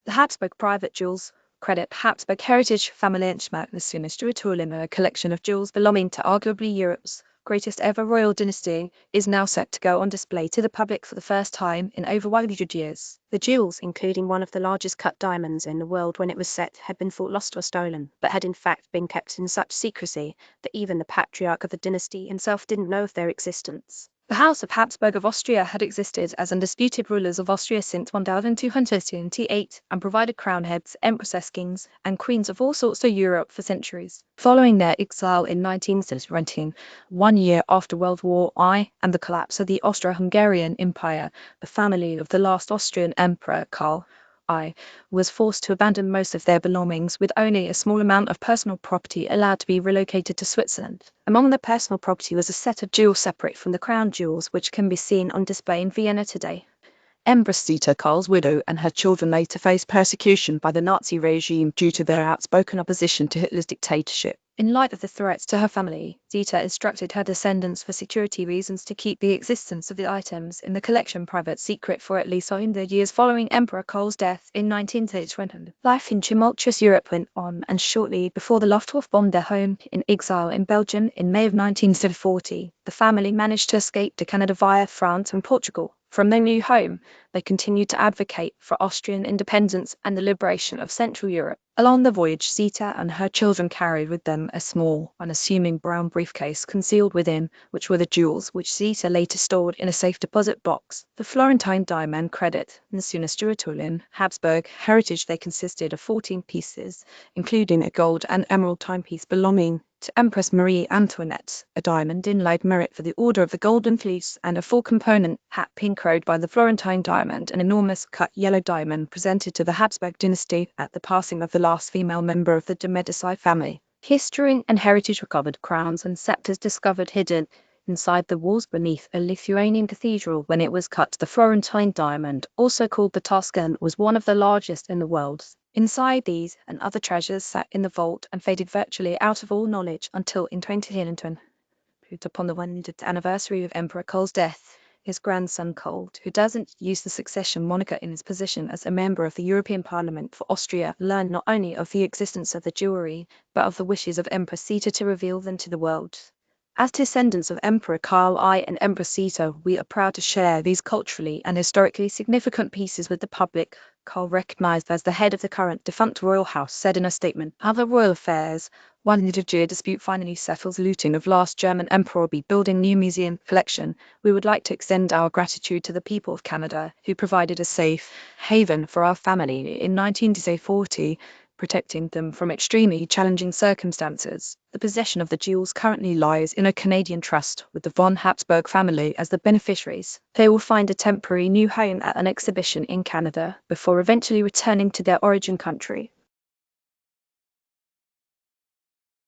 The Habsburg private jewels credit Habsburg heritage Familienschmuck Nasuna Stuart-Ulin, a collection of jewels belonging to arguably Europe's greatest ever royal dynasty, is now set to go on display to the public for the first time in over 100 years. The jewels, including one of the largest cut diamonds in the world when it was set, had been thought lost or stolen, but had in fact been kept in such secrecy that even the patriarch of the dynasty himself didn't know of their existence. The House of Habsburg of Austria had existed as undisputed rulers of Austria since 1278 and provided crown heads, empresses, kings, and queens of all sorts to Europe for centuries. Following their exile in 1917, 1 year after World War I and the collapse of the Austro-Hungarian Empire, the family of the last Austrian emperor, Karl I, was forced to abandon most of their belongings, with only a small amount of personal property allowed to be relocated to Switzerland. Among their personal property was a set of jewels separate from the crown jewels, which can be seen on display in Vienna today. Empress, Karl's widow, and her children later faced persecution by the Nazi regime due to their outspoken opposition to Hitler's dictatorship. In light of the threats to her family, Zita instructed her descendants for security reasons to keep the existence of the items in the collection private secret for at least 100 years following Emperor Karl's death in 1931. Life in tumultuous Europe went on, and shortly before the Luftwaffe bombed their home in exile in Belgium in May of 1940, the family managed to escape to Canada via France and Portugal. From their new home, they continued to advocate for Austrian independence and the liberation of Central Europe. Along the voyage, Zita and her children carried with them a small, unassuming brown briefcase concealed within, which were the jewels, which Zita later stored in a safe deposit box. The Florentine diamond credit Nasuna Stuart-Ulin Habsburg heritage. They consisted of 14 pieces, including a gold and emerald timepiece belonging to Empress Marie Antoinette, a diamond inlaid merit for the Order of the Golden Fleece, and a four-component hat pin-crowed by the Florentine diamond, an enormous cut yellow diamond presented to the Habsburg dynasty at the passing of the last female member of the de Medici family. History and heritage recovered crowns and scepters discovered hidden inside the walls beneath a Lithuanian cathedral when it was cut. The Florentine diamond, also called the Tuscan, was one of the largest in the world. Inside these and other treasures sat in the vault and faded virtually out of all knowledge until in 2010, upon the 100th anniversary of Emperor Karl's death, his grandson Karl, who doesn't use the succession moniker in his position as a member of the European Parliament for Austria, learned not only of the existence of the jewelry, but of the wishes of Empress Zita to reveal them to the world. As descendants of Emperor Karl I and Empress Zita, we are proud to share these culturally and historically significant pieces with the public. Karl, recognized as the head of the current defunct royal house, said in a statement, "Other royal affairs, 100-year dispute finally settles looting of last German emperor, be building new museum collection. We would like to extend our gratitude to the people of Canada, who provided a safe haven for our family in 1940, protecting them from extremely challenging circumstances. The possession of the jewels currently lies in a Canadian trust, with the von Habsburg family as the beneficiaries. They will find a temporary new home at an exhibition in Canada before eventually returning to their origin country."